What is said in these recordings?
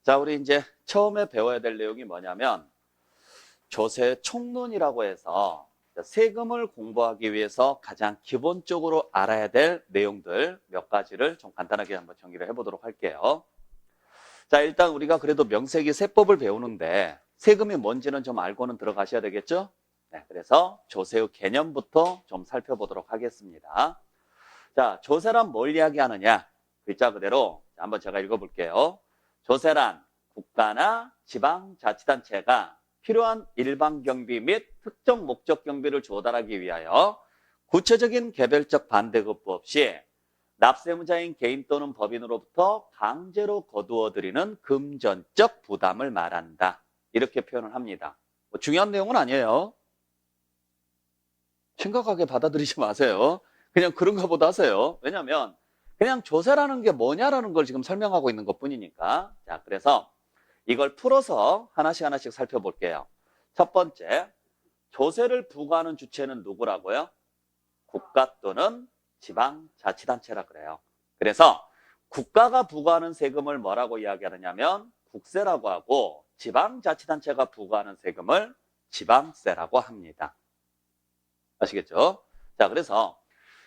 자, 우리 이제 처음에 배워야 될 내용이 뭐냐면 조세 총론이라고 해서 세금을 공부하기 위해서 가장 기본적으로 알아야 될 내용들 몇 가지를 좀 간단하게 한번 정리를 해보도록 할게요. 자, 일단 우리가 그래도 명세기 세법을 배우는데 세금이 뭔지는 좀 알고는 들어가셔야 되겠죠? 네, 그래서 조세의 개념부터 좀 살펴보도록 하겠습니다. 자, 조세란 뭘 이야기하느냐? 글자 그대로 한번 제가 읽어볼게요. 조세란 국가나 지방자치단체가 필요한 일반 경비 및 특정 목적 경비를 조달하기 위하여 구체적인 개별적 반대급부 없이 납세무자인 개인 또는 법인으로부터 강제로 거두어들이는 금전적 부담을 말한다. 이렇게 표현을 합니다. 뭐 중요한 내용은 아니에요. 심각하게 받아들이지 마세요. 그냥 그런가 보다 하세요. 왜냐하면 그냥 조세라는 게 뭐냐라는 걸 지금 설명하고 있는 것 뿐이니까. 자, 그래서 이걸 풀어서 하나씩 살펴볼게요. 첫 번째, 조세를 부과하는 주체는 누구라고요? 국가 또는 지방자치단체라 그래요. 그래서 국가가 부과하는 세금을 뭐라고 이야기하느냐면 국세라고 하고 지방자치단체가 부과하는 세금을 지방세라고 합니다. 아시겠죠? 자, 그래서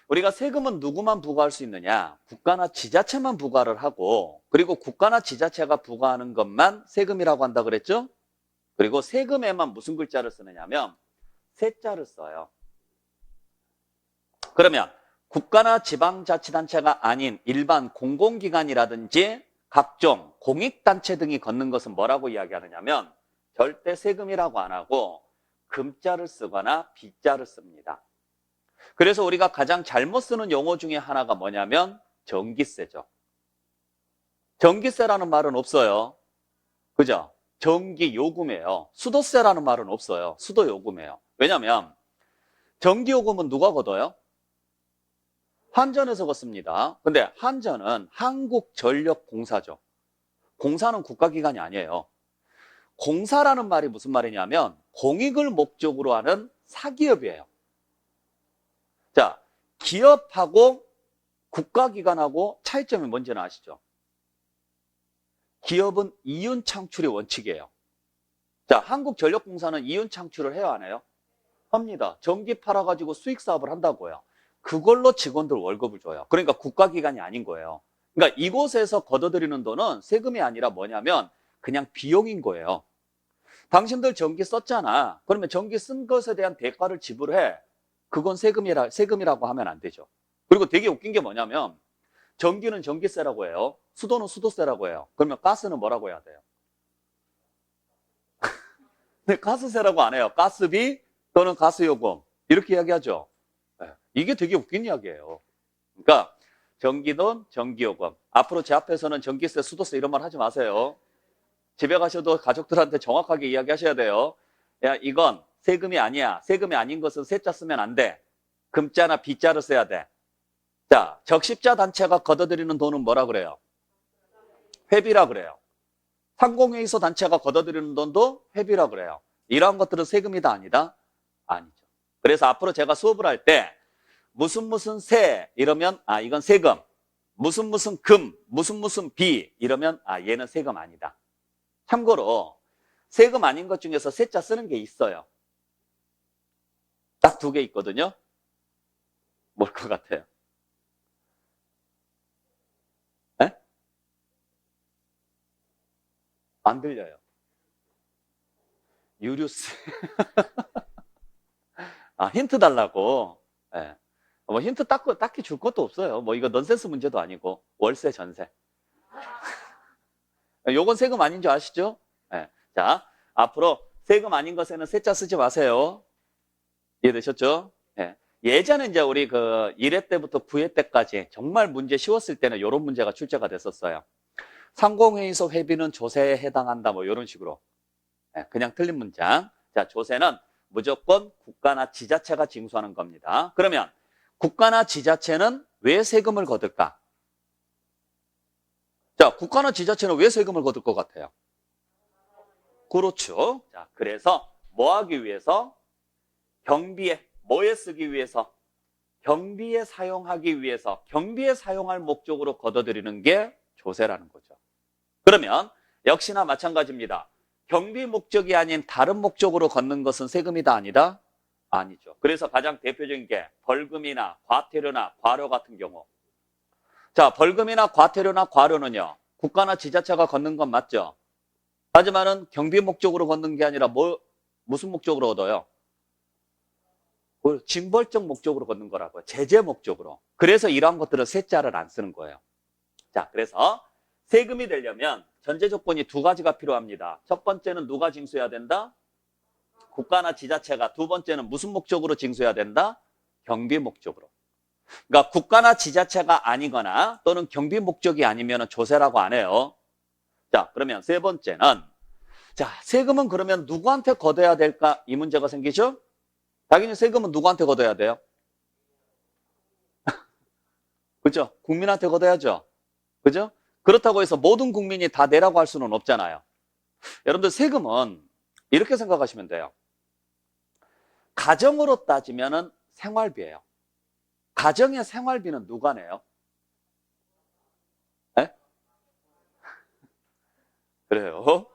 우리가 세금은 누구만 부과할 수 있느냐? 국가나 지자체만 부과를 하고, 그리고 국가나 지자체가 부과하는 것만 세금이라고 한다 그랬죠? 그리고 세금에만 무슨 글자를 쓰느냐면 세자를 써요. 그러면 국가나 지방자치단체가 아닌 일반 공공기관이라든지 각종 공익단체 등이 걷는 것은 뭐라고 이야기하느냐면 절대 세금이라고 안 하고 금자를 쓰거나 빗자를 씁니다. 그래서 우리가 가장 잘못 쓰는 용어 중에 하나가 뭐냐면 전기세죠. 전기세라는 말은 없어요. 그죠? 전기요금이에요. 수도세라는 말은 없어요. 수도요금이에요. 왜냐하면 전기요금은 누가 걷어요? 한전에서 걷습니다. 근데 한전은 한국전력공사죠. 공사는 국가기관이 아니에요. 공사라는 말이 무슨 말이냐면 공익을 목적으로 하는 사기업이에요. 자, 기업하고 국가기관하고 차이점이 뭔지는 아시죠? 기업은 이윤 창출이 원칙이에요. 자, 한국전력공사는 이윤 창출을 해요, 안 해요? 합니다. 전기 팔아가지고 수익 사업을 한다고요. 그걸로 직원들 월급을 줘요. 그러니까 국가기관이 아닌 거예요. 그러니까 이곳에서 걷어들이는 돈은 세금이 아니라 뭐냐면 그냥 비용인 거예요. 당신들 전기 썼잖아. 그러면 전기 쓴 것에 대한 대가를 지불해. 그건 세금이라고 하면 안 되죠. 그리고 되게 웃긴 게 뭐냐면 전기는 전기세라고 해요. 수도는 수도세라고 해요. 그러면 가스는 뭐라고 해야 돼요? 네, 가스세라고 안 해요. 가스비 또는 가스요금 이렇게 이야기하죠. 이게 되게 웃긴 이야기예요. 그러니까 전기돈, 전기요금. 앞으로 제 앞에서는 전기세, 수도세 이런 말 하지 마세요. 집에 가셔도 가족들한테 정확하게 이야기하셔야 돼요. 야, 이건 세금이 아니야. 세금이 아닌 것은 세자 쓰면 안 돼. 금자나 빗자를 써야 돼. 자, 적십자 단체가 걷어들이는 돈은 뭐라 그래요? 회비라 그래요. 상공회의소 단체가 걷어들이는 돈도 회비라 그래요. 이러한 것들은 세금이다 아니다? 아니죠. 그래서 앞으로 제가 수업을 할 때 무슨 세 이러면 아 이건 세금, 무슨 금, 무슨 비 이러면 아 얘는 세금 아니다. 참고로 세금 아닌 것 중에서 세자 쓰는 게 있어요. 딱 두 개 있거든요. 뭘 것 같아요? 에? 안 들려요. 유류세. 아, 힌트 달라고. 예. 뭐 힌트 딱히 줄 것도 없어요. 뭐 이거 넌센스 문제도 아니고 월세 전세. 요건 세금 아닌 줄 아시죠? 예. 자, 앞으로 세금 아닌 것에는 세자 쓰지 마세요. 이해되셨죠? 예. 예전에 이제 우리 그 1회 때부터 9회 때까지 정말 문제 쉬웠을 때는 이런 문제가 출제가 됐었어요. 상공회의소 회비는 조세에 해당한다 뭐 이런 식으로. 예. 그냥 틀린 문장. 자, 조세는 무조건 국가나 지자체가 징수하는 겁니다. 그러면 국가나 지자체는 왜 세금을 거둘까? 자, 국가나 지자체는 왜 세금을 거둘 것 같아요? 그렇죠. 자, 그래서 뭐 하기 위해서? 경비에, 뭐에 쓰기 위해서? 경비에 사용하기 위해서, 경비에 사용할 목적으로 걷어들이는 게 조세라는 거죠. 그러면 역시나 마찬가지입니다. 경비 목적이 아닌 다른 목적으로 걷는 것은 세금이다 아니다? 아니죠. 그래서 가장 대표적인 게 벌금이나 과태료나 과료 같은 경우. 자, 벌금이나 과태료나 과료는요. 국가나 지자체가 걷는 건 맞죠? 하지만은 경비 목적으로 걷는 게 아니라 무슨 목적으로 얻어요? 징벌적 목적으로 걷는 거라고요. 제재 목적으로. 그래서 이러한 것들은 세자를 안 쓰는 거예요. 자, 그래서 세금이 되려면 전제 조건이 두 가지가 필요합니다. 첫 번째는 누가 징수해야 된다? 국가나 지자체가. 두 번째는 무슨 목적으로 징수해야 된다? 경비 목적으로. 그러니까 국가나 지자체가 아니거나 또는 경비 목적이 아니면 조세라고 안 해요. 자, 그러면 세 번째는 자, 세금은 그러면 누구한테 걷어야 될까? 이 문제가 생기죠? 당연히 세금은 누구한테 걷어야 돼요? 그죠? 국민한테 걷어야죠. 그죠? 그렇다고 해서 모든 국민이 다 내라고 할 수는 없잖아요. 여러분들 세금은 이렇게 생각하시면 돼요. 가정으로 따지면은 생활비예요. 가정의 생활비는 누가 내요? 네? 그래요.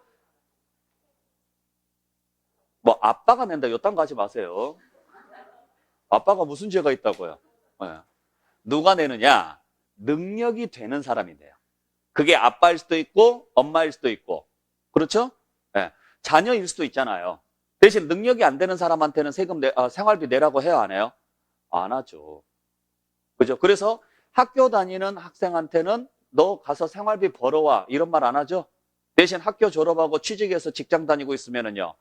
뭐 아빠가 낸다 요딴 거 하지 마세요. 아빠가 무슨 죄가 있다고요? 네. 누가 내느냐? 능력이 되는 사람이 내요. 그게 아빠일 수도 있고 엄마일 수도 있고 그렇죠? 네. 자녀일 수도 있잖아요. 대신 능력이 안 되는 사람한테는 생활비 내라고 해요 안 해요? 안 하죠. 그죠? 그래서 학교 다니는 학생한테는 너 가서 생활비 벌어와 이런 말 안 하죠? 대신 학교 졸업하고 취직해서 직장 다니고 있으면은요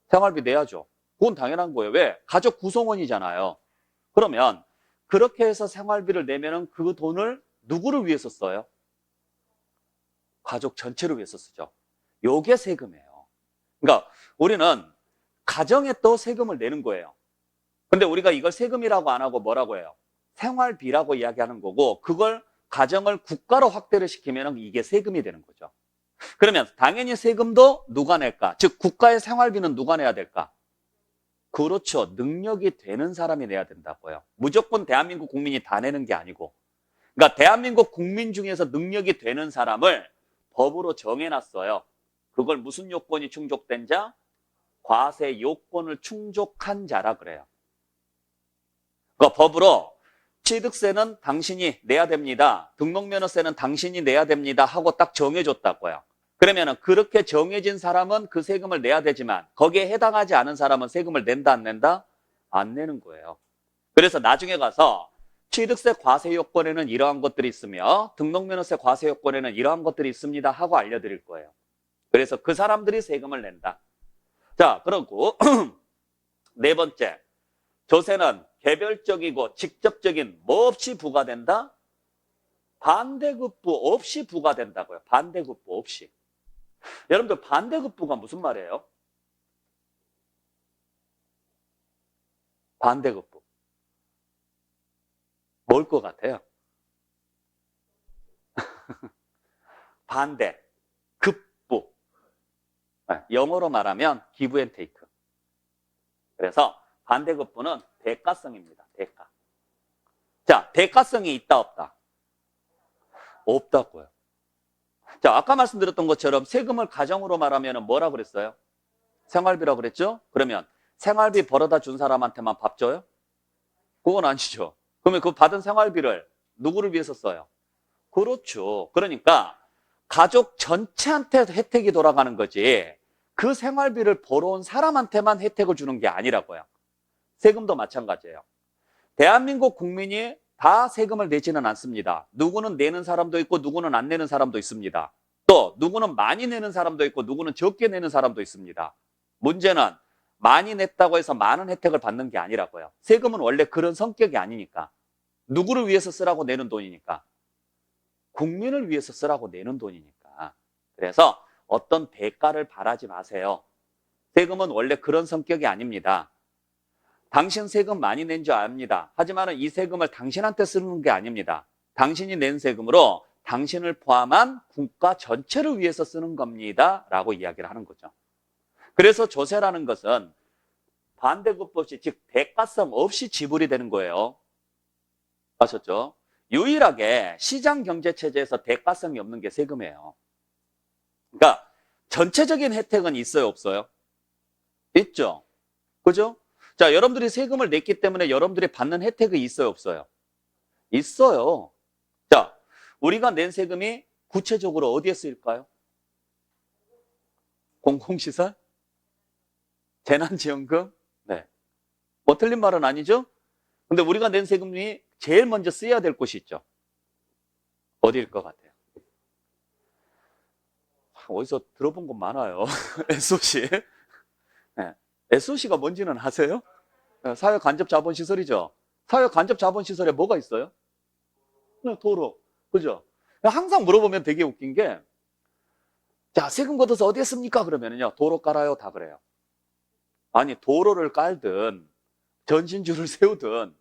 생활비 내야죠. 그건 당연한 거예요. 왜? 가족 구성원이잖아요. 그러면 그렇게 해서 생활비를 내면은 그 돈을 누구를 위해서 써요? 가족 전체를 위해서 쓰죠. 요게 세금이에요. 그러니까 우리는 가정에 또 세금을 내는 거예요. 근데 우리가 이걸 세금이라고 안 하고 뭐라고 해요? 생활비라고 이야기하는 거고 그걸 가정을 국가로 확대를 시키면 이게 세금이 되는 거죠. 그러면 당연히 세금도 누가 낼까? 즉 국가의 생활비는 누가 내야 될까? 그렇죠. 능력이 되는 사람이 내야 된다고요. 무조건 대한민국 국민이 다 내는 게 아니고 그러니까 대한민국 국민 중에서 능력이 되는 사람을 법으로 정해놨어요. 그걸 무슨 요건이 충족된 자? 과세 요건을 충족한 자라 그래요. 그러니까 법으로 취득세는 당신이 내야 됩니다. 등록면허세는 당신이 내야 됩니다 하고 딱 정해줬다고요. 그러면 그렇게 정해진 사람은 그 세금을 내야 되지만 거기에 해당하지 않은 사람은 세금을 낸다 안 낸다? 안 내는 거예요. 그래서 나중에 가서 취득세 과세 요건에는 이러한 것들이 있으며 등록면허세 과세 요건에는 이러한 것들이 있습니다 하고 알려드릴 거예요. 그래서 그 사람들이 세금을 낸다. 자, 그리고 네 번째, 조세는 개별적이고 직접적인 뭐 없이 부과된다? 반대급부 없이 부과된다고요. 반대급부 없이. 여러분들 반대급부가 무슨 말이에요? 반대급부. 뭘 것 같아요? 반대, 급부. 영어로 말하면 give and take. 그래서 반대급부는 대가성입니다. 대가. 자, 대가성이 있다 없다? 없다고요. 자, 아까 말씀드렸던 것처럼 세금을 가정으로 말하면 뭐라고 그랬어요? 생활비라고 그랬죠? 그러면 생활비 벌어다 준 사람한테만 밥 줘요? 그건 아니죠. 그러면 그 받은 생활비를 누구를 위해서 써요? 그렇죠. 그러니까 가족 전체한테 혜택이 돌아가는 거지 그 생활비를 벌어온 사람한테만 혜택을 주는 게 아니라고요. 세금도 마찬가지예요. 대한민국 국민이 다 세금을 내지는 않습니다. 누구는 내는 사람도 있고 누구는 안 내는 사람도 있습니다. 또 누구는 많이 내는 사람도 있고 누구는 적게 내는 사람도 있습니다. 문제는 많이 냈다고 해서 많은 혜택을 받는 게 아니라고요. 세금은 원래 그런 성격이 아니니까. 누구를 위해서 쓰라고 내는 돈이니까. 국민을 위해서 쓰라고 내는 돈이니까. 그래서 어떤 대가를 바라지 마세요. 세금은 원래 그런 성격이 아닙니다. 당신 세금 많이 낸 줄 압니다. 하지만 이 세금을 당신한테 쓰는 게 아닙니다. 당신이 낸 세금으로 당신을 포함한 국가 전체를 위해서 쓰는 겁니다. 라고 이야기를 하는 거죠. 그래서 조세라는 것은 반대급부 없이, 즉 대가성 없이 지불이 되는 거예요. 아셨죠? 유일하게 시장경제체제에서 대가성이 없는 게 세금이에요. 전체적인 혜택은 있어요, 없어요? 있죠. 그죠? 자, 여러분들이 세금을 냈기 때문에 여러분들이 받는 혜택이 있어요, 없어요? 있어요. 자, 우리가 낸 세금이 구체적으로 어디에 쓰일까요? 공공시설? 재난지원금? 네. 뭐 틀린 말은 아니죠? 근데 우리가 낸 세금이 제일 먼저 쓰여야 될 곳이 있죠. 어디일 것 같아요? 어디서 들어본 것 많아요. SOC. 네. SOC가 뭔지는 아세요? 사회간접자본시설이죠. 사회간접자본시설에 뭐가 있어요? 그냥 도로. 그죠? 항상 물어보면 되게 웃긴 게, 자, 세금 걷어서 어디에 씁니까? 그러면요, 도로 깔아요. 다 그래요. 아니, 도로를 깔든, 전신줄을 세우든,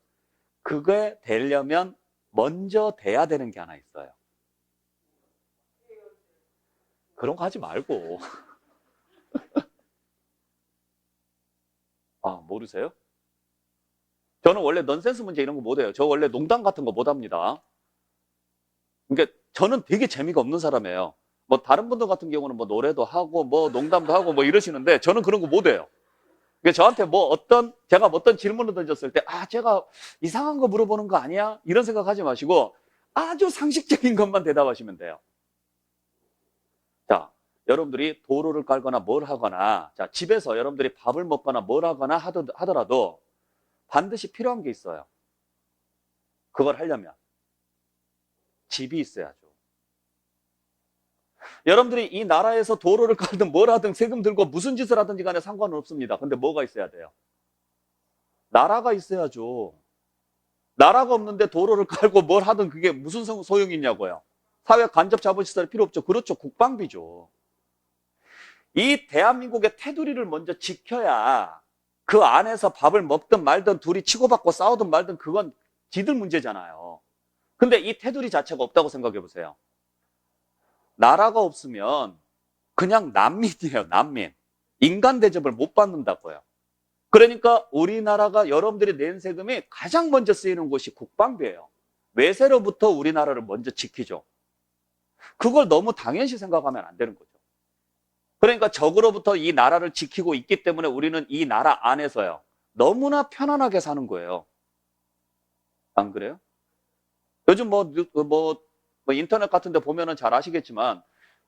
그게 되려면 먼저 돼야 되는 게 하나 있어요. 그런 거 하지 말고. 아, 모르세요? 저는 원래 넌센스 문제 이런 거 못해요. 저 원래 농담 같은 거 못합니다. 그러니까 저는 되게 재미가 없는 사람이에요. 뭐 다른 분들 같은 경우는 뭐 노래도 하고 뭐 농담도 하고 뭐 이러시는데 저는 그런 거 못해요. 그러니까 저한테 제가 어떤 질문을 던졌을 때, 제가 이상한 거 물어보는 거 아니야? 이런 생각하지 마시고 아주 상식적인 것만 대답하시면 돼요. 자, 여러분들이 도로를 깔거나 뭘 하거나, 자, 집에서 여러분들이 밥을 먹거나 뭘 하거나 하더라도 반드시 필요한 게 있어요. 그걸 하려면 집이 있어야죠. 여러분들이 이 나라에서 도로를 깔든 뭘 하든 세금 들고 무슨 짓을 하든지 간에 상관은 없습니다. 근데 뭐가 있어야 돼요? 나라가 있어야죠. 나라가 없는데 도로를 깔고 뭘 하든 그게 무슨 소용이 있냐고요. 사회 간접 자본시설이 필요 없죠. 그렇죠. 국방비죠. 이 대한민국의 테두리를 먼저 지켜야 그 안에서 밥을 먹든 말든 둘이 치고받고 싸우든 말든 그건 지들 문제잖아요. 근데 이 테두리 자체가 없다고 생각해 보세요. 나라가 없으면 그냥 난민이에요, 난민. 인간 대접을 못 받는다고요. 그러니까 우리나라가 여러분들이 낸 세금이 가장 먼저 쓰이는 곳이 국방비예요. 외세로부터 우리나라를 먼저 지키죠. 그걸 너무 당연시 생각하면 안 되는 거죠. 그러니까 적으로부터 이 나라를 지키고 있기 때문에 우리는 이 나라 안에서요. 너무나 편안하게 사는 거예요. 안 그래요? 요즘 인터넷 같은 데 보면은 잘 아시겠지만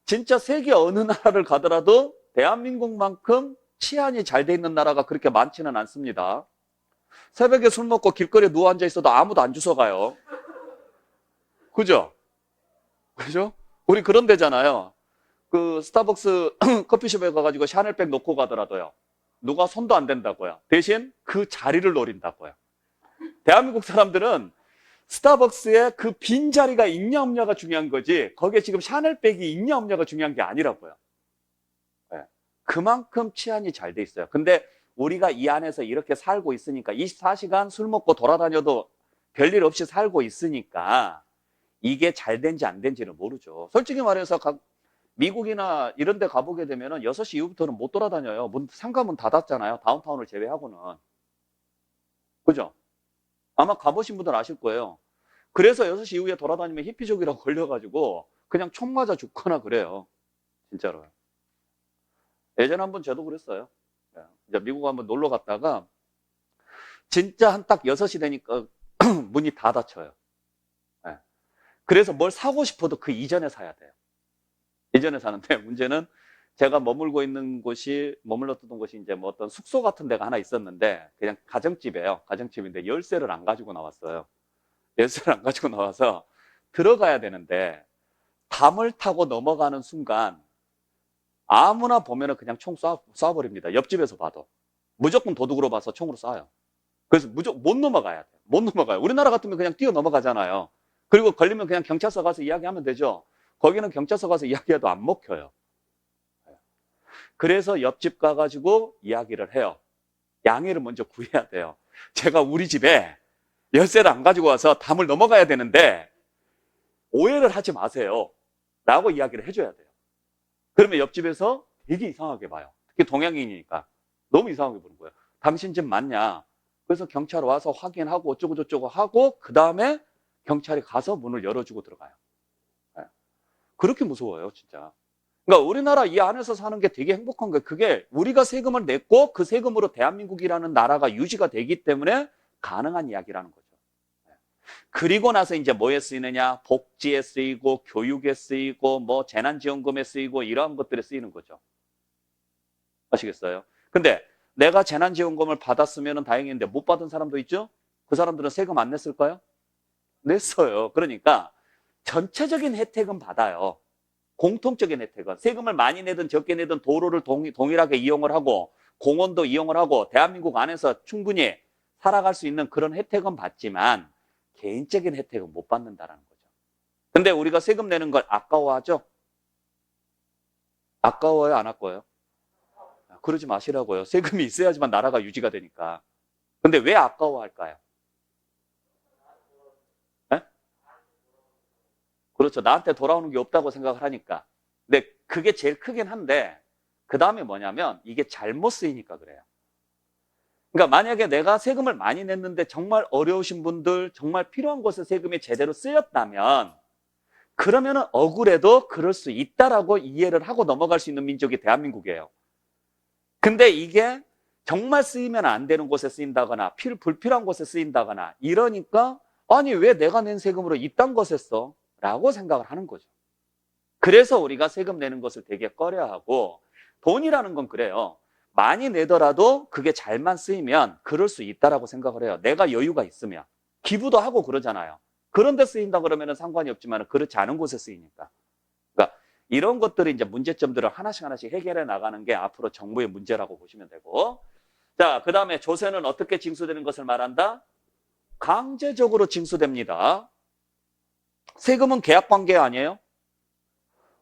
진짜 세계 어느 나라를 가더라도 대한민국만큼 치안이 잘 돼 있는 나라가 그렇게 많지는 않습니다. 새벽에 술 먹고 길거리에 누워 앉아 있어도 아무도 안 주워가요. 그죠? 그죠? 우리 그런 데잖아요. 그 스타벅스 커피숍에 가가지고 샤넬백 놓고 가더라도요. 누가 손도 안 댄다고요. 대신 그 자리를 노린다고요. 대한민국 사람들은 스타벅스에 그 빈자리가 있냐 없냐가 중요한 거지 거기에 지금 샤넬백이 있냐 없냐가 중요한 게 아니라고요. 네. 그만큼 치안이 잘 돼 있어요. 근데 우리가 이 안에서 이렇게 살고 있으니까 24시간 술 먹고 돌아다녀도 별일 없이 살고 있으니까 이게 잘 된지 안 된지는 모르죠. 솔직히 말해서 미국이나 이런 데 가보게 되면 6시 이후부터는 못 돌아다녀요. 상가문 닫았잖아요. 다운타운을 제외하고는. 그죠? 아마 가보신 분들 아실 거예요. 그래서 6시 이후에 돌아다니면 히피족이라고 걸려가지고 그냥 총 맞아 죽거나 그래요. 진짜로. 예전에 한번 저도 그랬어요. 이제 미국 한번 놀러 갔다가 진짜 한 딱 6시 되니까 문이 다 닫혀요. 그래서 뭘 사고 싶어도 그 이전에 사야 돼요. 이전에 사는데 문제는 제가 머물렀던 곳이 이제 뭐 어떤 숙소 같은 데가 하나 있었는데 그냥 가정집이에요. 가정집인데 열쇠를 안 가지고 나왔어요. 열쇠를 안 가지고 나와서 들어가야 되는데 담을 타고 넘어가는 순간 아무나 보면은 그냥 총 쏴버립니다. 옆집에서 봐도. 무조건 도둑으로 봐서 총으로 쏴요. 그래서 무조건 못 넘어가야 돼요. 못 넘어가요. 우리나라 같으면 그냥 뛰어 넘어가잖아요. 그리고 걸리면 그냥 경찰서 가서 이야기하면 되죠. 거기는 경찰서 가서 이야기해도 안 먹혀요. 그래서 옆집 가가지고 이야기를 해요. 양해를 먼저 구해야 돼요. 제가 우리 집에 열쇠를 안 가지고 와서 담을 넘어가야 되는데 오해를 하지 마세요. 라고 이야기를 해줘야 돼요. 그러면 옆집에서 되게 이상하게 봐요. 특히 동양인이니까 너무 이상하게 보는 거예요. 당신 집 맞냐? 그래서 경찰 와서 확인하고 어쩌고 저쩌고 하고 그 다음에 경찰이 가서 문을 열어주고 들어가요. 그렇게 무서워요, 진짜. 그러니까 우리나라 이 안에서 사는 게 되게 행복한 거예요. 그게 우리가 세금을 냈고 그 세금으로 대한민국이라는 나라가 유지가 되기 때문에 가능한 이야기라는 거죠. 그리고 나서 이제 뭐에 쓰이느냐? 복지에 쓰이고 교육에 쓰이고 뭐 재난지원금에 쓰이고 이러한 것들에 쓰이는 거죠. 아시겠어요? 근데 내가 재난지원금을 받았으면 다행인데 못 받은 사람도 있죠? 그 사람들은 세금 안 냈을까요? 냈어요. 그러니까 전체적인 혜택은 받아요. 공통적인 혜택은 세금을 많이 내든 적게 내든 도로를 동일하게 이용을 하고 공원도 이용을 하고 대한민국 안에서 충분히 살아갈 수 있는 그런 혜택은 받지만 개인적인 혜택은 못 받는다라는 거죠. 근데 우리가 세금 내는 걸 아까워하죠? 아까워요? 안 아까워요? 그러지 마시라고요. 세금이 있어야지만 나라가 유지가 되니까. 근데 왜 아까워할까요? 네? 그렇죠. 나한테 돌아오는 게 없다고 생각을 하니까. 근데 그게 제일 크긴 한데 그 다음에 뭐냐면 이게 잘못 쓰이니까 그래요. 그러니까 만약에 내가 세금을 많이 냈는데 정말 어려우신 분들, 정말 필요한 곳에 세금이 제대로 쓰였다면 그러면은 억울해도 그럴 수 있다라고 이해를 하고 넘어갈 수 있는 민족이 대한민국이에요. 근데 이게 정말 쓰이면 안 되는 곳에 쓰인다거나 불필요한 곳에 쓰인다거나 이러니까 아니 왜 내가 낸 세금으로 이딴 것에 써? 라고 생각을 하는 거죠. 그래서 우리가 세금 내는 것을 되게 꺼려하고 돈이라는 건 그래요. 많이 내더라도 그게 잘만 쓰이면 그럴 수 있다라고 생각을 해요. 내가 여유가 있으면. 기부도 하고 그러잖아요. 그런 데 쓰인다 그러면 상관이 없지만 그렇지 않은 곳에 쓰이니까. 그러니까 이런 것들이 이제 문제점들을 하나씩 해결해 나가는 게 앞으로 정부의 문제라고 보시면 되고. 자, 그 다음에 조세는 어떻게 징수되는 것을 말한다? 강제적으로 징수됩니다. 세금은 계약관계 아니에요?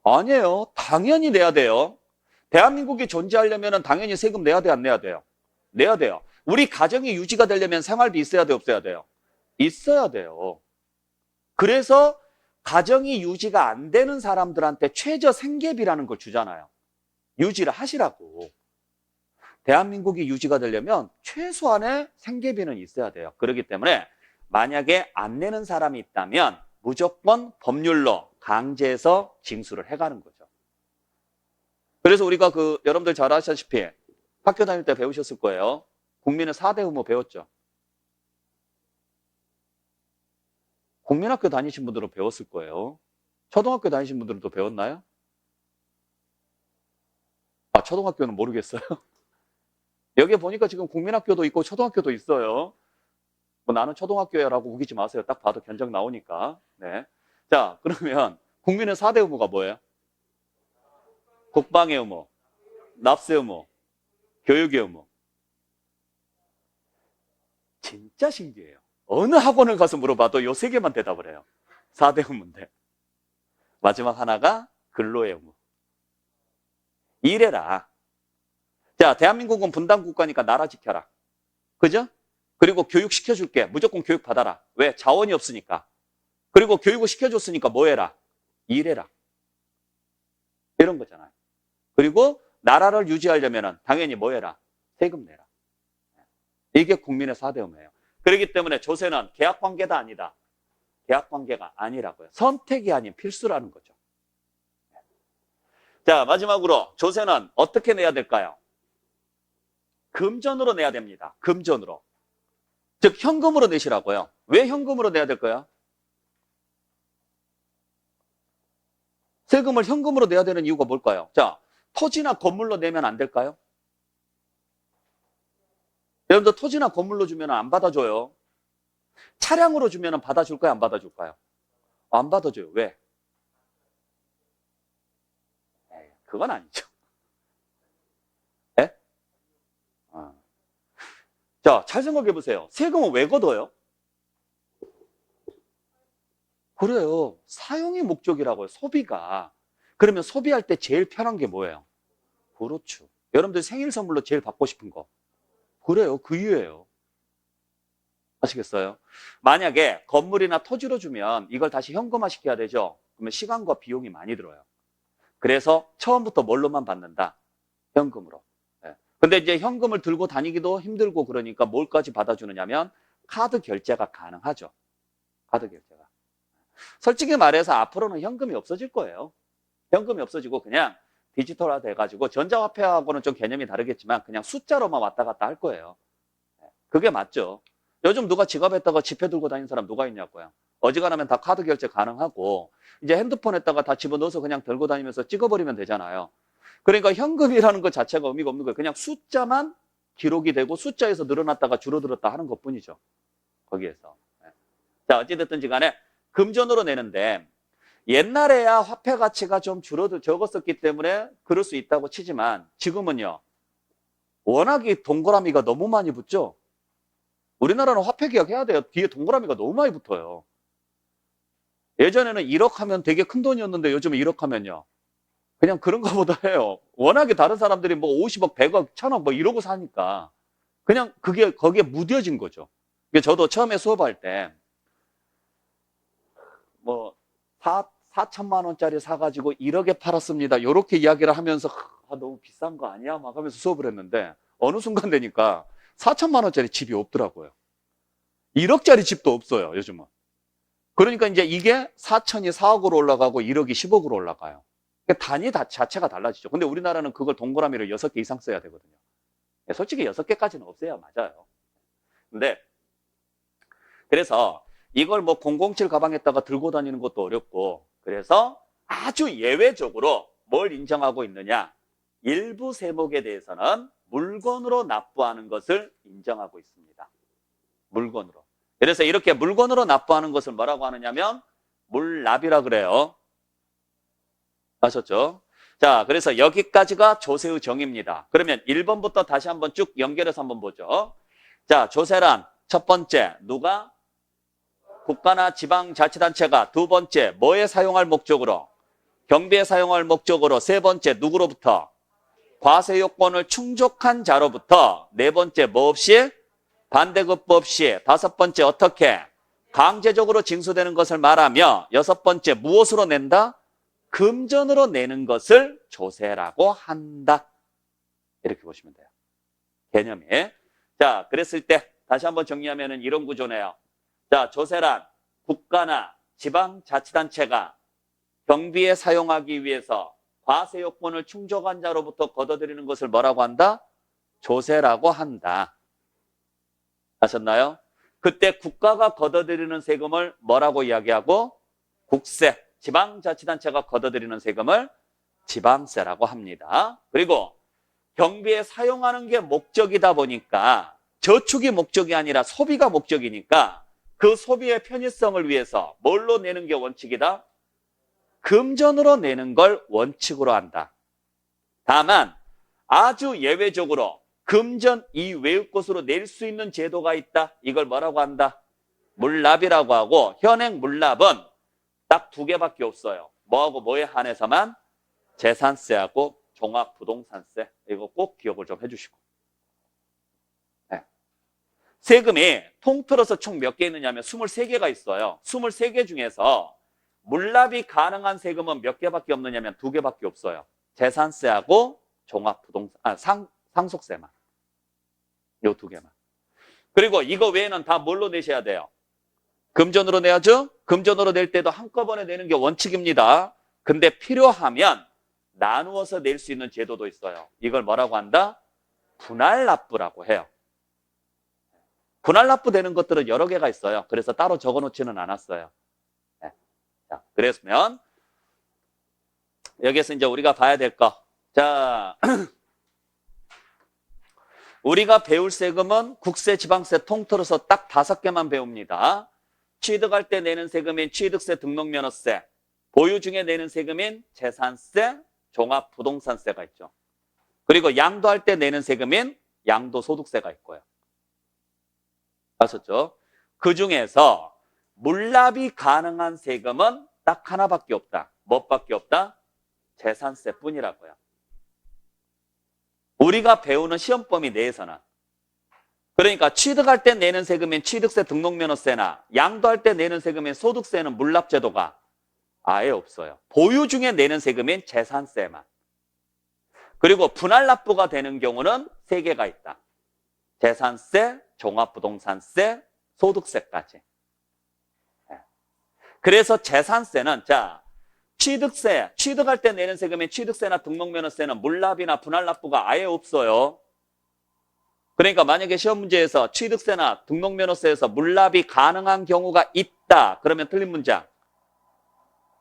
아니에요. 당연히 내야 돼요. 대한민국이 존재하려면 당연히 세금 내야 돼, 안 내야 돼요? 내야 돼요. 우리 가정이 유지가 되려면 생활비 있어야 돼, 없어야 돼요? 있어야 돼요. 그래서 가정이 유지가 안 되는 사람들한테 최저 생계비라는 걸 주잖아요. 유지를 하시라고. 대한민국이 유지가 되려면 최소한의 생계비는 있어야 돼요. 그렇기 때문에 만약에 안 내는 사람이 있다면 무조건 법률로 강제해서 징수를 해가는 거죠. 그래서 우리가 여러분들 잘 아시다시피 학교 다닐 때 배우셨을 거예요. 국민의 4대 의무 배웠죠. 국민학교 다니신 분들은 배웠을 거예요. 초등학교 다니신 분들은 또 배웠나요? 아, 초등학교는 모르겠어요. 여기에 보니까 지금 국민학교도 있고 초등학교도 있어요. 뭐 나는 초등학교야라고 우기지 마세요. 딱 봐도 견적 나오니까. 네. 자, 그러면 국민의 4대 의무가 뭐예요? 국방의 의무, 납세 의무, 교육의 의무. 진짜 신기해요. 어느 학원을 가서 물어봐도 요 3개만 대답을 해요. 4대 의무인데. 마지막 하나가 근로의 의무. 일해라. 자, 대한민국은 분단국가니까 나라 지켜라. 그죠? 그리고 교육 시켜줄게. 무조건 교육 받아라. 왜? 자원이 없으니까. 그리고 교육을 시켜줬으니까 뭐 해라? 일해라. 이런 거잖아요. 그리고 나라를 유지하려면 당연히 뭐 해라? 세금 내라. 이게 국민의 4대 의무예요. 그렇기 때문에 조세는 계약관계다 아니다. 계약관계가 아니라고요. 선택이 아닌 필수라는 거죠. 자, 마지막으로 조세는 어떻게 내야 될까요? 금전으로 내야 됩니다. 금전으로. 즉 현금으로 내시라고요. 왜 현금으로 내야 될까요? 세금을 현금으로 내야 되는 이유가 뭘까요? 자, 토지나 건물로 내면 안 될까요? 여러분들 토지나 건물로 주면 안 받아줘요. 차량으로 주면 받아줄까요? 안 받아줄까요? 안 받아줘요. 왜? 에이, 그건 아니죠. 네? 자, 잘 생각해 보세요. 세금은 왜 걷어요? 그래요. 사용의 목적이라고요. 소비가. 그러면 소비할 때 제일 편한 게 뭐예요? 그렇죠. 여러분들 생일 선물로 제일 받고 싶은 거. 그래요. 그 이유예요. 아시겠어요? 만약에 건물이나 토지로 주면 이걸 다시 현금화 시켜야 되죠. 그러면 시간과 비용이 많이 들어요. 그래서 처음부터 뭘로만 받는다? 현금으로. 네. 근데 이제 현금을 들고 다니기도 힘들고 그러니까 뭘까지 받아주느냐면 카드 결제가 가능하죠. 카드 결제가. 솔직히 말해서 앞으로는 현금이 없어질 거예요. 현금이 없어지고 그냥 디지털화 돼가지고 전자화폐하고는 좀 개념이 다르겠지만 그냥 숫자로만 왔다 갔다 할 거예요. 그게 맞죠. 요즘 누가 지갑에다가 지폐 들고 다니는 사람 누가 있냐고요. 어지간하면 다 카드 결제 가능하고 이제 핸드폰에다가 다 집어넣어서 그냥 들고 다니면서 찍어버리면 되잖아요. 그러니까 현금이라는 것 자체가 의미가 없는 거예요. 그냥 숫자만 기록이 되고 숫자에서 늘어났다가 줄어들었다 하는 것뿐이죠. 거기에서. 자, 어찌됐든지 간에 금전으로 내는데 옛날에야 화폐 가치가 좀 적었었기 때문에 그럴 수 있다고 치지만 지금은요. 워낙에 동그라미가 너무 많이 붙죠. 우리나라는 화폐 개혁해야 돼요. 뒤에 동그라미가 너무 많이 붙어요. 예전에는 1억 하면 되게 큰 돈이었는데 요즘은 1억 하면요. 그냥 그런가 보다 해요. 워낙에 다른 사람들이 뭐 50억, 100억, 1000억 뭐 이러고 사니까 그냥 그게 거기에 무뎌진 거죠. 저도 처음에 수업할 때 뭐 4천만 원짜리 사가지고 1억에 팔았습니다. 이렇게 이야기를 하면서 너무 비싼 거 아니야? 막 하면서 수업을 했는데 어느 순간 되니까 4천만 원짜리 집이 없더라고요. 1억짜리 집도 없어요, 요즘은. 그러니까 이제 이게 4천이 4억으로 올라가고 1억이 10억으로 올라가요. 그러니까 단위 자체가 달라지죠. 근데 우리나라는 그걸 동그라미로 6개 이상 써야 되거든요. 솔직히 6개까지는 없어야 맞아요. 근데 그래서 이걸 뭐 007 가방에다가 들고 다니는 것도 어렵고 그래서 아주 예외적으로 뭘 인정하고 있느냐. 일부 세목에 대해서는 물건으로 납부하는 것을 인정하고 있습니다. 물건으로. 그래서 이렇게 물건으로 납부하는 것을 뭐라고 하느냐면 물납이라 그래요. 아셨죠? 자, 그래서 여기까지가 조세의 정의입니다. 그러면 1번부터 다시 한번 쭉 연결해서 한번 보죠. 자, 조세란 첫 번째 누가? 국가나 지방자치단체가 두 번째 뭐에 사용할 목적으로? 경비에 사용할 목적으로 세 번째 누구로부터? 과세 요건을 충족한 자로부터 네 번째 뭐 없이? 반대급부 없이 다섯 번째 어떻게? 강제적으로 징수되는 것을 말하며 여섯 번째 무엇으로 낸다? 금전으로 내는 것을 조세라고 한다. 이렇게 보시면 돼요. 개념이. 자, 그랬을 때 다시 한번 정리하면 이런 구조네요. 자, 조세란 국가나 지방자치단체가 경비에 사용하기 위해서 과세 요건을 충족한 자로부터 걷어들이는 것을 뭐라고 한다? 조세라고 한다. 아셨나요? 그때 국가가 걷어들이는 세금을 뭐라고 이야기하고? 국세, 지방자치단체가 걷어들이는 세금을 지방세라고 합니다. 그리고 경비에 사용하는 게 목적이다 보니까 저축이 목적이 아니라 소비가 목적이니까 그 소비의 편의성을 위해서 뭘로 내는 게 원칙이다? 금전으로 내는 걸 원칙으로 한다. 다만 아주 예외적으로 금전 이외의 것으로 낼 수 있는 제도가 있다. 이걸 뭐라고 한다? 물납이라고 하고 현행 물납은 딱 두 개밖에 없어요. 뭐하고 뭐에 한해서만? 재산세하고 종합부동산세. 이거 꼭 기억을 좀 해주시고. 네. 세금이 통틀어서 총 몇 개 있느냐면 23개가 있어요. 23개 중에서 물납이 가능한 세금은 몇 개밖에 없느냐면 2개밖에 없어요. 재산세하고 상속세만. 요 2개만. 그리고 이거 외에는 다 뭘로 내셔야 돼요? 금전으로 내야죠? 금전으로 낼 때도 한꺼번에 내는 게 원칙입니다. 근데 필요하면 나누어서 낼 수 있는 제도도 있어요. 이걸 뭐라고 한다? 분할납부라고 해요. 분할납부 되는 것들은 여러 개가 있어요. 그래서 따로 적어놓지는 않았어요. 네. 자, 그랬으면 여기에서 이제 우리가 봐야 될 거. 자, 우리가 배울 세금은 국세, 지방세 통틀어서 딱 5개만 배웁니다. 취득할 때 내는 세금인 취득세, 등록면허세, 보유 중에 내는 세금인 재산세, 종합부동산세가 있죠. 그리고 양도할 때 내는 세금인 양도소득세가 있고요. 아셨죠? 그 중에서 물납이 가능한 세금은 딱 하나밖에 없다. 뭐밖에 없다? 재산세뿐이라고요. 우리가 배우는 시험 범위 내에서는. 그러니까 취득할 때 내는 세금인 취득세, 등록면허세나 양도할 때 내는 세금인 소득세는 물납제도가 아예 없어요. 보유 중에 내는 세금인 재산세만. 그리고 분할납부가 되는 경우는 3개가 있다. 재산세, 종합부동산세, 소득세까지. 그래서 재산세는 자 취득세, 취득할 때 내는 세금인 취득세나 등록면허세는 물납이나 분할납부가 아예 없어요. 그러니까 만약에 시험 문제에서 취득세나 등록면허세에서 물납이 가능한 경우가 있다. 그러면 틀린 문장.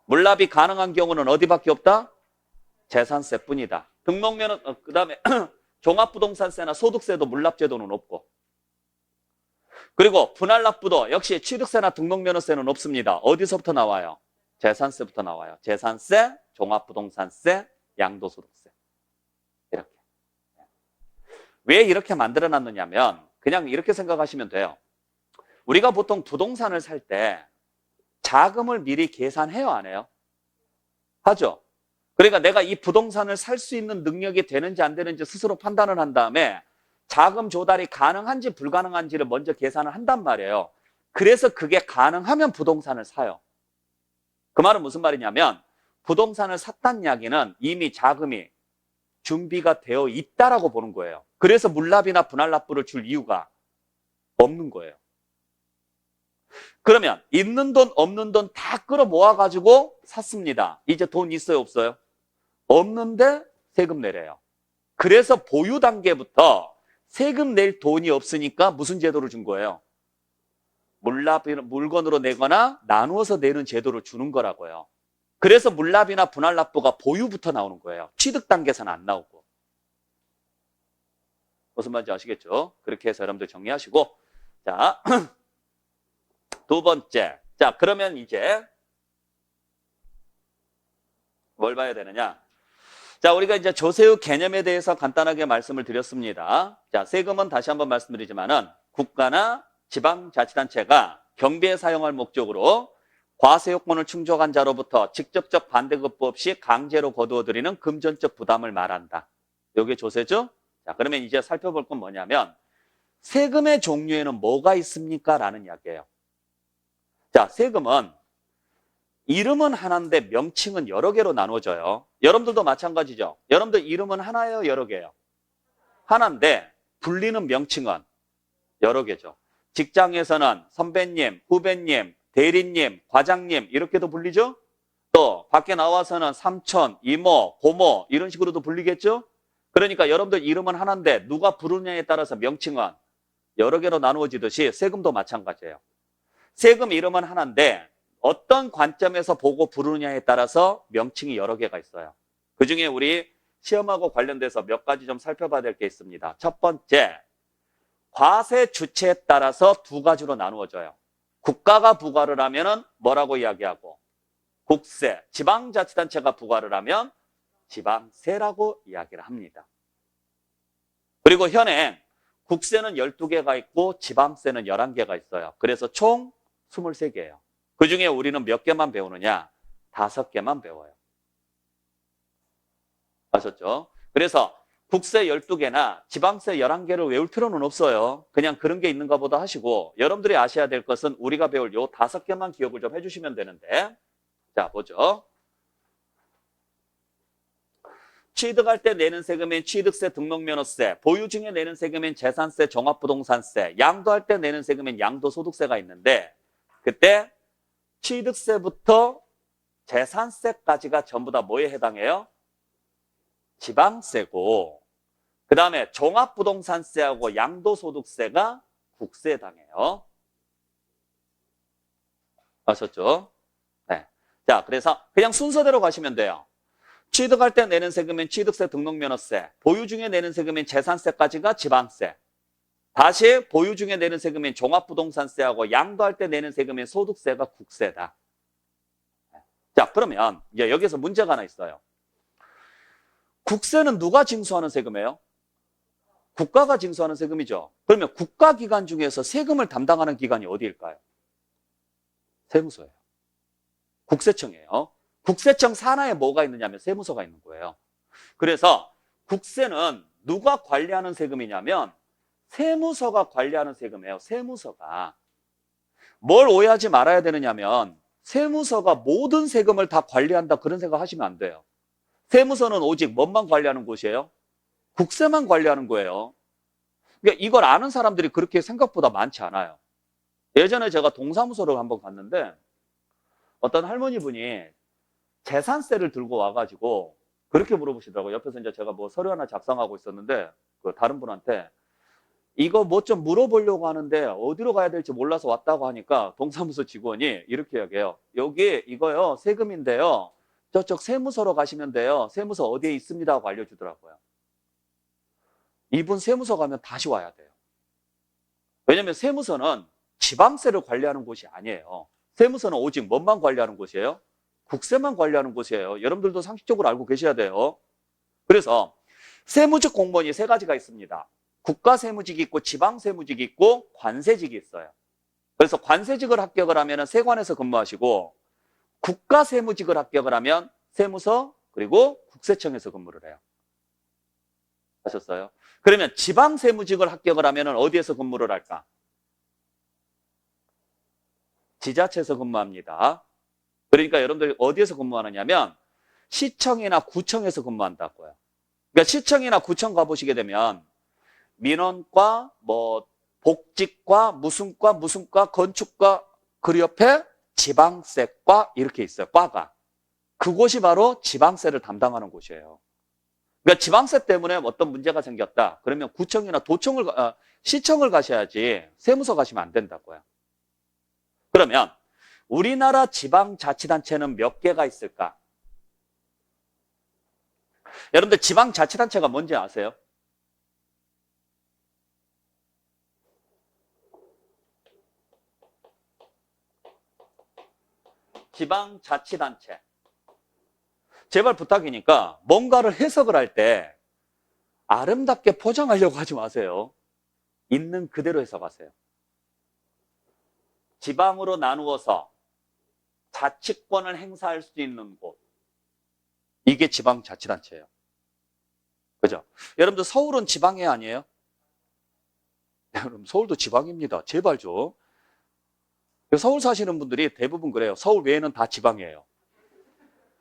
물납이 가능한 경우는 어디밖에 없다? 재산세뿐이다. 그다음에 종합부동산세나 소득세도 물납제도는 없고. 그리고 분할납부도 역시 취득세나 등록면허세는 없습니다. 어디서부터 나와요? 재산세부터 나와요. 재산세, 종합부동산세, 양도소득세. 이렇게. 왜 이렇게 만들어놨느냐면 그냥 이렇게 생각하시면 돼요. 우리가 보통 부동산을 살 때 자금을 미리 계산해요, 안 해요? 하죠. 그러니까 내가 이 부동산을 살 수 있는 능력이 되는지 안 되는지 스스로 판단을 한 다음에 자금 조달이 가능한지 불가능한지를 먼저 계산을 한단 말이에요. 그래서 그게 가능하면 부동산을 사요. 그 말은 무슨 말이냐면 부동산을 샀다는 이야기는 이미 자금이 준비가 되어 있다라고 보는 거예요. 그래서 물납이나 분할납부를 줄 이유가 없는 거예요. 그러면 있는 돈 없는 돈 다 끌어모아가지고 샀습니다. 이제 돈 있어요 없어요? 없는데 세금 내래요. 그래서 보유 단계부터 세금 낼 돈이 없으니까 무슨 제도를 준 거예요? 물건으로 내거나 나누어서 내는 제도를 주는 거라고요. 그래서 물납이나 분할납부가 보유부터 나오는 거예요. 취득 단계에서는 안 나오고. 무슨 말인지 아시겠죠? 그렇게 해서 여러분들 정리하시고. 자, 두 번째. 자, 그러면 이제 뭘 봐야 되느냐? 자, 우리가 이제 조세의 개념에 대해서 간단하게 말씀을 드렸습니다. 자, 세금은 다시 한번 말씀드리지만은 국가나 지방자치단체가 경비에 사용할 목적으로 과세요건을 충족한 자로부터 직접적 반대급부 없이 강제로 거두어들이는 금전적 부담을 말한다. 이게 조세죠? 자, 그러면 이제 살펴볼 건 뭐냐면 세금의 종류에는 뭐가 있습니까? 라는 이야기예요. 자, 세금은 이름은 하나인데 명칭은 여러 개로 나눠져요. 여러분들도 마찬가지죠. 여러분들 이름은 하나예요? 여러 개예요? 하나인데 불리는 명칭은 여러 개죠. 직장에서는 선배님, 후배님, 대리님, 과장님 이렇게도 불리죠. 또 밖에 나와서는 삼촌, 이모, 고모 이런 식으로도 불리겠죠. 그러니까 여러분들 이름은 하나인데 누가 부르느냐에 따라서 명칭은 여러 개로 나누어지듯이 세금도 마찬가지예요. 세금 이름은 하나인데 어떤 관점에서 보고 부르느냐에 따라서 명칭이 여러 개가 있어요. 그중에 우리 시험하고 관련돼서 몇 가지 좀 살펴봐야 될 게 있습니다. 첫 번째, 과세 주체에 따라서 두 가지로 나누어져요. 국가가 부과를 하면은 뭐라고 이야기하고 국세, 지방자치단체가 부과를 하면 지방세라고 이야기를 합니다. 그리고 현행 국세는 12개가 있고 지방세는 11개가 있어요. 그래서 총 23개예요. 그중에 우리는 몇 개만 배우느냐? 5개만 배워요. 아셨죠? 그래서 국세 12개나 지방세 11개를 외울 필요는 없어요. 그냥 그런 게 있는가 보다 하시고 여러분들이 아셔야 될 것은 우리가 배울 요 5개만 기억을 좀 해주시면 되는데 자, 보죠. 취득할 때 내는 세금인 취득세, 등록면허세, 보유 중에 내는 세금인 재산세, 종합부동산세, 양도할 때 내는 세금인 양도소득세가 있는데 그때 취득세부터 재산세까지가 전부 다 뭐에 해당해요? 지방세고 그 다음에 종합부동산세하고 양도소득세가 국세에 해당해요. 아셨죠? 네. 자, 그래서 그냥 순서대로 가시면 돼요. 취득할 때 내는 세금인 취득세, 등록면허세, 보유 중에 내는 세금인 재산세까지가 지방세. 다시 보유 중에 내는 세금인 종합부동산세하고 양도할 때 내는 세금인 소득세가 국세다. 자, 그러면 이제 여기서 문제가 하나 있어요. 국세는 누가 징수하는 세금이에요? 국가가 징수하는 세금이죠. 그러면 국가기관 중에서 세금을 담당하는 기관이 어디일까요? 세무서예요. 국세청이에요. 국세청 산하에 뭐가 있느냐면 세무서가 있는 거예요. 그래서 국세는 누가 관리하는 세금이냐면 세무서가 관리하는 세금이에요. 세무서가. 뭘 오해하지 말아야 되느냐면 세무서가 모든 세금을 다 관리한다 그런 생각 하시면 안 돼요. 세무서는 오직 뭐만 관리하는 곳이에요? 국세만 관리하는 거예요. 그러니까 이걸 아는 사람들이 그렇게 생각보다 많지 않아요. 예전에 제가 동사무소를 한번 갔는데 어떤 할머니 분이 계산세를 들고 와가지고 그렇게 물어보시더라고요. 옆에서 이제 제가 뭐 서류 하나 작성하고 있었는데 그 다른 분한테 이거 뭐 좀 물어보려고 하는데 어디로 가야 될지 몰라서 왔다고 하니까 동사무소 직원이 이렇게 얘기해요. 여기 이거요 세금인데요. 저쪽 세무서로 가시면 돼요. 세무서 어디에 있습니다 하고 알려주더라고요. 이분 세무서 가면 다시 와야 돼요. 왜냐하면 세무서는 지방세를 관리하는 곳이 아니에요. 세무서는 오직 뭐만 관리하는 곳이에요? 국세만 관리하는 곳이에요. 여러분들도 상식적으로 알고 계셔야 돼요. 그래서 세무직 공무원이 세 가지가 있습니다. 국가세무직이 있고 지방세무직이 있고 관세직이 있어요. 그래서 관세직을 합격을 하면 세관에서 근무하시고 국가세무직을 합격을 하면 세무서 그리고 국세청에서 근무를 해요. 하셨어요? 그러면 지방세무직을 합격을 하면 어디에서 근무를 할까? 지자체에서 근무합니다. 그러니까 여러분들 어디에서 근무하느냐면 시청이나 구청에서 근무한다고요. 그러니까 시청이나 구청 가보시게 되면 민원과 뭐 복지과 무슨 과 건축과 그 옆에 지방세과 이렇게 있어요. 과가. 그곳이 바로 지방세를 담당하는 곳이에요. 그러니까 지방세 때문에 어떤 문제가 생겼다. 그러면 구청이나 시청을 가셔야지 세무서 가시면 안 된다고요. 그러면 우리나라 지방자치단체는 몇 개가 있을까? 여러분들 지방자치단체가 뭔지 아세요? 지방자치단체. 제발 부탁이니까 뭔가를 해석을 할 때 아름답게 포장하려고 하지 마세요. 있는 그대로 해석하세요. 지방으로 나누어서 자치권을 행사할 수 있는 곳. 이게 지방자치단체예요. 그죠? 여러분들 서울은 지방이 아니에요? 여러분 서울도 지방입니다. 제발 좀. 서울 사시는 분들이 대부분 그래요. 서울 외에는 다 지방이에요.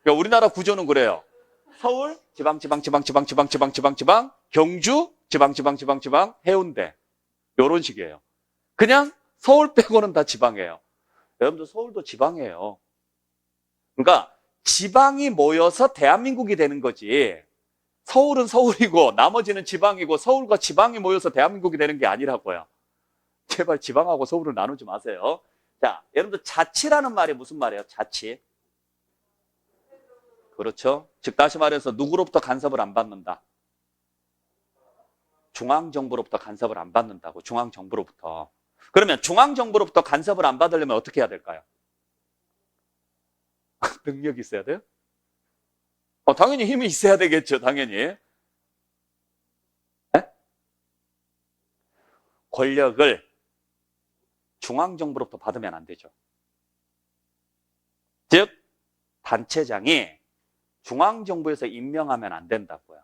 그러니까 우리나라 구조는 그래요. 서울, 지방, 경주, 지방, 해운대. 이런 식이에요. 그냥 서울 빼고는 다 지방이에요. 여러분들 서울도 지방이에요. 그러니까 지방이 모여서 대한민국이 되는 거지. 서울은 서울이고 나머지는 지방이고 서울과 지방이 모여서 대한민국이 되는 게 아니라고요. 제발 지방하고 서울을 나누지 마세요. 자, 여러분들 자치라는 말이 무슨 말이에요? 자치. 그렇죠. 즉 다시 말해서 누구로부터 간섭을 안 받는다? 중앙정부로부터 간섭을 안 받는다고. 중앙정부로부터. 그러면 중앙정부로부터 간섭을 안 받으려면 어떻게 해야 될까요? 능력이 있어야 돼요? 당연히 힘이 있어야 되겠죠. 당연히. 네? 권력을 중앙정부로부터 받으면 안 되죠. 즉 단체장이 중앙정부에서 임명하면 안 된다고요.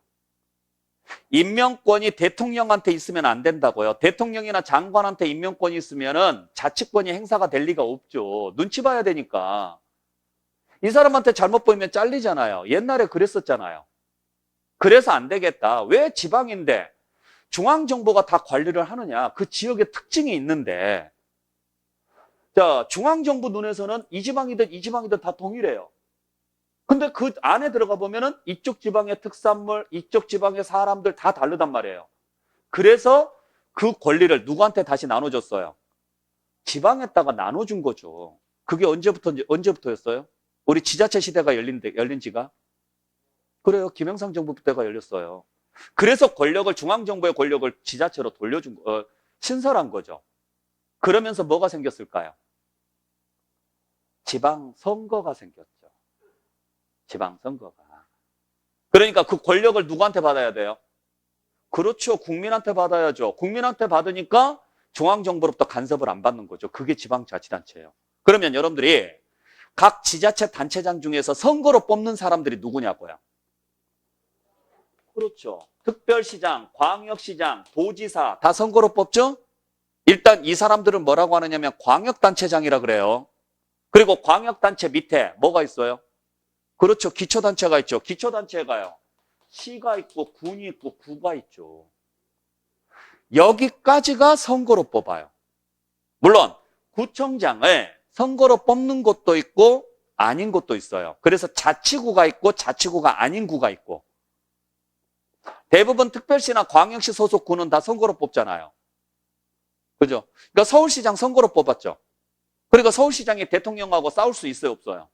임명권이 대통령한테 있으면 안 된다고요. 대통령이나 장관한테 임명권이 있으면은 자치권이 행사가 될 리가 없죠. 눈치 봐야 되니까. 이 사람한테 잘못 보이면 잘리잖아요. 옛날에 그랬었잖아요. 그래서 안 되겠다. 왜 지방인데 중앙정부가 다 관리를 하느냐. 그 지역의 특징이 있는데. 자, 중앙정부 눈에서는 이 지방이든 이 지방이든 다 동일해요. 근데 그 안에 들어가 보면은 이쪽 지방의 특산물, 이쪽 지방의 사람들 다 다르단 말이에요. 그래서 그 권리를 누구한테 다시 나눠줬어요? 지방에다가 나눠준 거죠. 그게 언제부터였어요? 우리 지자체 시대가 열린 지가? 그래요. 김영삼 정부 때가 열렸어요. 그래서 중앙정부의 권력을 지자체로 신설한 거죠. 그러면서 뭐가 생겼을까요? 지방선거가 생겼죠. 지방선거가. 그러니까 그 권력을 누구한테 받아야 돼요? 그렇죠. 국민한테 받아야죠. 국민한테 받으니까 중앙정부로부터 간섭을 안 받는 거죠. 그게 지방자치단체예요. 그러면 여러분들이 각 지자체 단체장 중에서 선거로 뽑는 사람들이 누구냐고요? 그렇죠. 특별시장, 광역시장, 도지사 다 선거로 뽑죠? 일단 이 사람들은 뭐라고 하느냐면 광역단체장이라 그래요. 그리고 광역단체 밑에 뭐가 있어요? 그렇죠. 기초단체가 있죠. 기초단체가요. 시가 있고 군이 있고 구가 있죠. 여기까지가 선거로 뽑아요. 물론 구청장을 선거로 뽑는 곳도 있고 아닌 곳도 있어요. 그래서 자치구가 있고 자치구가 아닌 구가 있고 대부분 특별시나 광역시 소속 구는 다 선거로 뽑잖아요. 그죠? 그러니까 서울시장 선거로 뽑았죠. 그러니까 서울시장이 대통령하고 싸울 수 있어요, 없어요?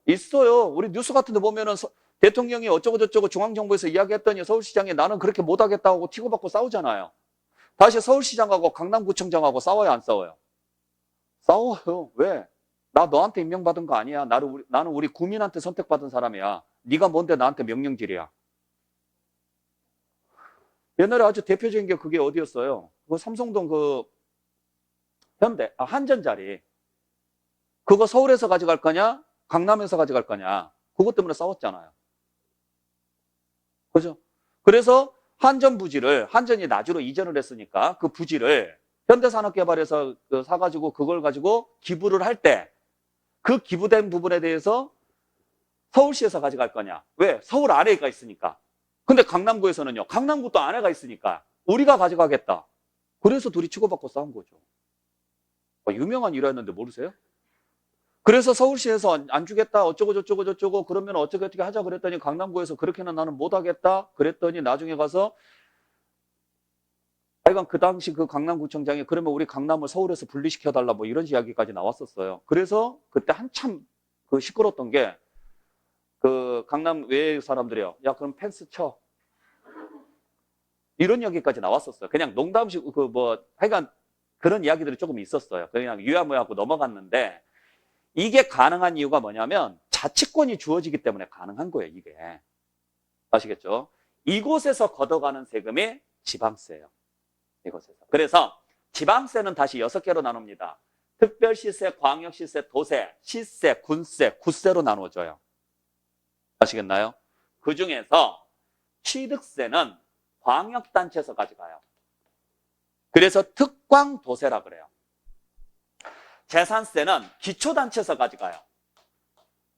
있어요. 우리 뉴스 같은 데 보면은 대통령이 어쩌고저쩌고 중앙정부에서 이야기했더니 서울시장이 나는 그렇게 못하겠다고 튀고받고 싸우잖아요. 다시 서울시장하고 강남구청장하고 싸워요, 안 싸워요? 싸워요. 왜? 나 너한테 임명받은 거 아니야. 나는 우리 국민한테 선택받은 사람이야. 네가 뭔데 나한테 명령질이야. 옛날에 아주 대표적인 게 그게 어디였어요? 그 삼성동 그 한전자리. 그거 서울에서 가져갈 거냐? 강남에서 가져갈 거냐? 그것 때문에 싸웠잖아요. 그죠? 그래서 한전이 나주로 이전을 했으니까 그 부지를 현대산업개발에서 사가지고 그걸 가지고 기부를 할 때 그 기부된 부분에 대해서 서울시에서 가져갈 거냐? 왜? 서울 안에가 있으니까. 근데 강남구에서는요. 강남구 또 안에가 있으니까 우리가 가져가겠다. 그래서 둘이 치고받고 싸운 거죠. 유명한 일화였는데 모르세요? 그래서 서울시에서 안 주겠다 어쩌고 그러면 어떻게 하자 그랬더니 강남구에서 그렇게는 나는 못하겠다 그랬더니 나중에 가서 하여간 그 당시 그 강남구청장이 그러면 우리 강남을 서울에서 분리시켜달라 뭐 이런 이야기까지 나왔었어요. 그래서 그때 한참 그 시끄러웠던 게 그 강남 외의 사람들이요. 야 그럼 펜스 쳐. 이런 이야기까지 나왔었어요. 그냥 농담식 하여간 그런 이야기들이 조금 있었어요. 그냥 유야무야하고 넘어갔는데 이게 가능한 이유가 뭐냐면 자치권이 주어지기 때문에 가능한 거예요. 이게. 아시겠죠? 이곳에서 걷어가는 세금이 지방세예요. 이곳에서. 그래서 지방세는 다시 6개로 나눕니다. 특별시세, 광역시세, 도세, 시세, 군세, 구세로 나누어져요. 아시겠나요? 그 중에서 취득세는 광역단체에서 가져가요. 그래서 특광도세라 그래요. 재산세는 기초단체에서 가져가요.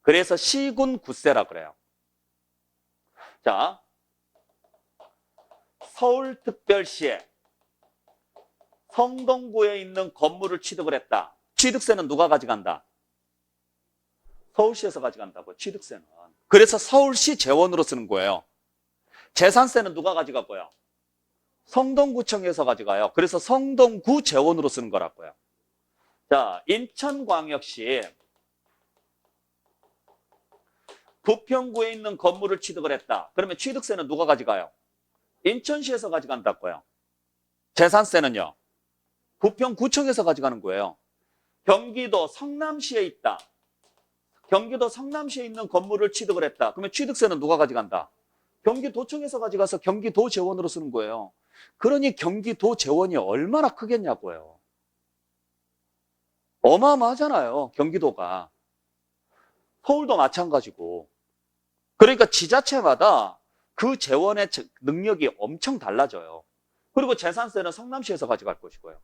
그래서 시군구세라 그래요. 자, 서울특별시에 성동구에 있는 건물을 취득을 했다. 취득세는 누가 가져간다? 서울시에서 가져간다고, 취득세는. 그래서 서울시 재원으로 쓰는 거예요. 재산세는 누가 가져가고요? 성동구청에서 가져가요. 그래서 성동구 재원으로 쓰는 거라고요. 자, 인천광역시 부평구에 있는 건물을 취득을 했다. 그러면 취득세는 누가 가져가요? 인천시에서 가져간다고요. 재산세는요? 부평구청에서 가져가는 거예요. 경기도 성남시에 있다. 경기도 성남시에 있는 건물을 취득을 했다. 그러면 취득세는 누가 가져간다? 경기도청에서 가져가서 경기도 재원으로 쓰는 거예요. 그러니 경기도 재원이 얼마나 크겠냐고요. 어마어마하잖아요. 경기도가. 서울도 마찬가지고. 그러니까 지자체마다 그 재원의 능력이 엄청 달라져요. 그리고 재산세는 성남시에서 가져갈 것이고요.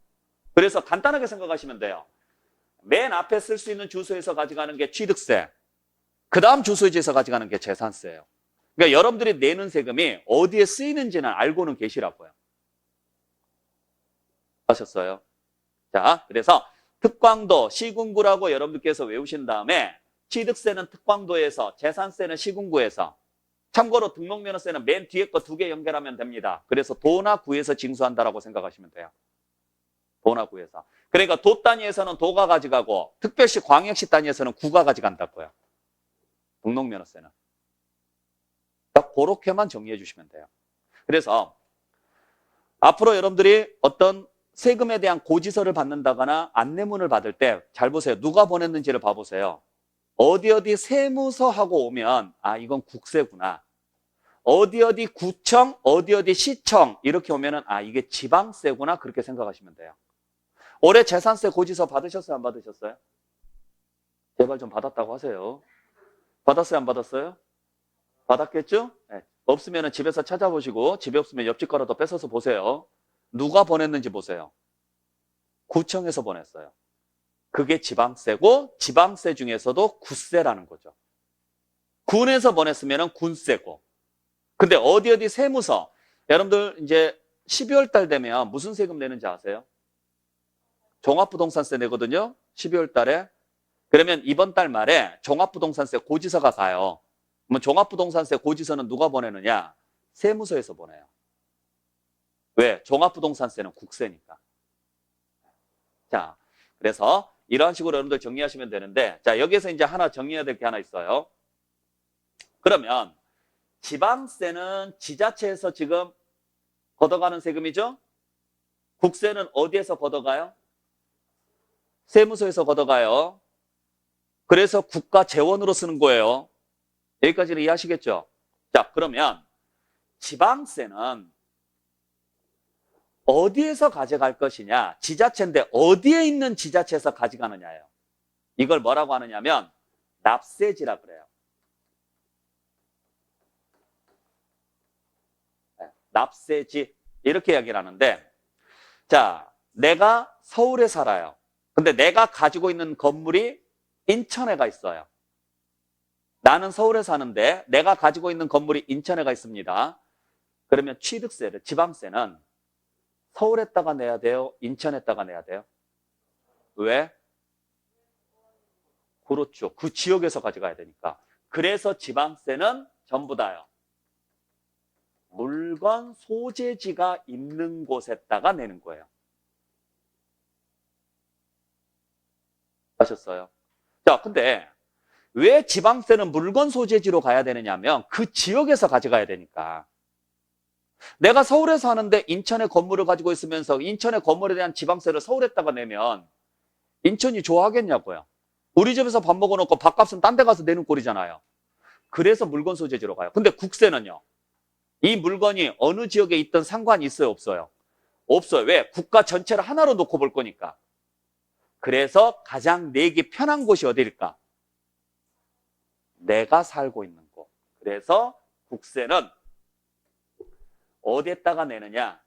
그래서 간단하게 생각하시면 돼요. 맨 앞에 쓸 수 있는 주소에서 가져가는 게 취득세. 그 다음 주소지에서 가져가는 게 재산세예요. 그러니까 여러분들이 내는 세금이 어디에 쓰이는지는 알고는 계시라고요. 아셨어요? 자, 그래서 특광도, 시군구라고 여러분들께서 외우신 다음에 취득세는 특광도에서, 재산세는 시군구에서, 참고로 등록면허세는 맨 뒤에 거 2개 연결하면 됩니다. 그래서 도나 구에서 징수한다라고 생각하시면 돼요. 도나 구에서. 그러니까 도 단위에서는 도가 가져가고 특별시 광역시 단위에서는 구가 가져간다고요. 등록면허세는. 딱 그렇게만 정리해 주시면 돼요. 그래서 앞으로 여러분들이 어떤 세금에 대한 고지서를 받는다거나 안내문을 받을 때 잘 보세요. 누가 보냈는지를 봐보세요. 어디 세무서하고 오면 아 이건 국세구나. 어디 구청, 어디 시청 이렇게 오면은 아 이게 지방세구나 그렇게 생각하시면 돼요. 올해 재산세 고지서 받으셨어요? 안 받으셨어요? 제발 좀 받았다고 하세요. 받았어요? 안 받았어요? 받았겠죠? 네. 없으면 집에서 찾아보시고 집에 없으면 옆집 거라도 뺏어서 보세요. 누가 보냈는지 보세요. 구청에서 보냈어요. 그게 지방세고 지방세 중에서도 구세라는 거죠. 군에서 보냈으면 군세고. 근데 어디 세무서 여러분들 이제 12월 달 되면 무슨 세금 내는지 아세요? 종합부동산세 내거든요. 12월 달에. 그러면 이번 달 말에 종합부동산세 고지서가 가요. 그러면 종합부동산세 고지서는 누가 보내느냐? 세무서에서 보내요. 왜? 종합부동산세는 국세니까. 자, 그래서 이런 식으로 여러분들 정리하시면 되는데, 자, 여기에서 이제 하나 정리해야 될 게 하나 있어요. 그러면 지방세는 지자체에서 지금 걷어가는 세금이죠? 국세는 어디에서 걷어가요? 세무서에서 걷어가요. 그래서 국가 재원으로 쓰는 거예요. 여기까지는 이해하시겠죠? 자, 그러면 지방세는 어디에서 가져갈 것이냐? 지자체인데 어디에 있는 지자체에서 가져가느냐예요. 이걸 뭐라고 하느냐면 납세지라 그래요. 납세지 이렇게 이야기를 하는데, 자, 내가 서울에 살아요. 근데 내가 가지고 있는 건물이 인천에가 있어요. 나는 서울에 사는데 내가 가지고 있는 건물이 인천에가 있습니다. 그러면 취득세를, 지방세는 서울에다가 내야 돼요? 인천에다가 내야 돼요? 왜? 그렇죠. 그 지역에서 가져가야 되니까. 그래서 지방세는 전부 다요. 물건 소재지가 있는 곳에다가 내는 거예요. 아셨어요? 자, 근데 왜 지방세는 물건 소재지로 가야 되느냐면 그 지역에서 가져가야 되니까. 내가 서울에 사는데 인천에 건물을 가지고 있으면서 인천의 건물에 대한 지방세를 서울에다가 내면 인천이 좋아하겠냐고요. 우리 집에서 밥 먹어놓고 밥값은 딴 데 가서 내는 꼴이잖아요. 그래서 물건 소재지로 가요. 근데 국세는요. 이 물건이 어느 지역에 있든 상관이 있어요? 없어요? 없어요. 왜? 국가 전체를 하나로 놓고 볼 거니까. 그래서 가장 내기 편한 곳이 어디일까? 내가 살고 있는 곳. 그래서 국세는 어디에다가 내느냐?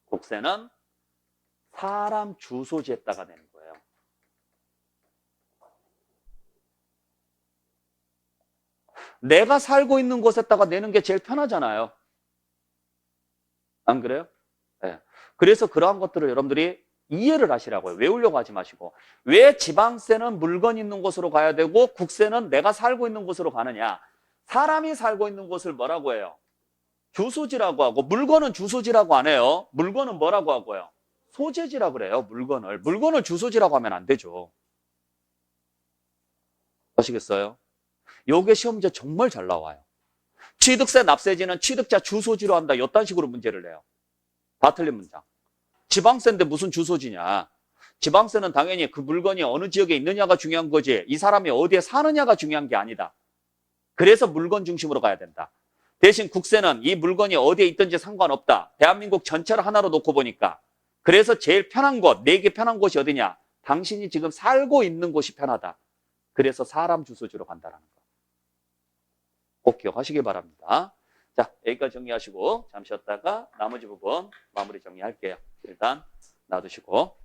국세는 사람 주소지에다가 내는 거예요. 내가 살고 있는 곳에다가 내는 게 제일 편하잖아요. 안 그래요? 네. 그래서 그러한 것들을 여러분들이 이해를 하시라고요. 외우려고 하지 마시고. 왜 지방세는 물건 있는 곳으로 가야 되고 국세는 내가 살고 있는 곳으로 가느냐? 사람이 살고 있는 곳을 뭐라고 해요? 주소지라고 하고, 물건은 주소지라고 안 해요. 물건은 뭐라고 하고요? 소재지라고 그래요. 물건을 주소지라고 하면 안 되죠. 아시겠어요? 요게 시험 문제 정말 잘 나와요. 취득세 납세지는 취득자 주소지로 한다. 이딴 식으로 문제를 내요. 다 틀린 문장. 지방세인데 무슨 주소지냐? 지방세는 당연히 그 물건이 어느 지역에 있느냐가 중요한 거지, 이 사람이 어디에 사느냐가 중요한 게 아니다. 그래서 물건 중심으로 가야 된다. 대신 국세는 이 물건이 어디에 있든지 상관없다. 대한민국 전체를 하나로 놓고 보니까. 그래서 제일 편한 곳, 내게 편한 곳이 어디냐? 당신이 지금 살고 있는 곳이 편하다. 그래서 사람 주소지로 간다는 거. 꼭 기억하시기 바랍니다. 자, 여기까지 정리하시고 잠시 쉬었다가 나머지 부분 마무리 정리할게요. 일단 놔두시고.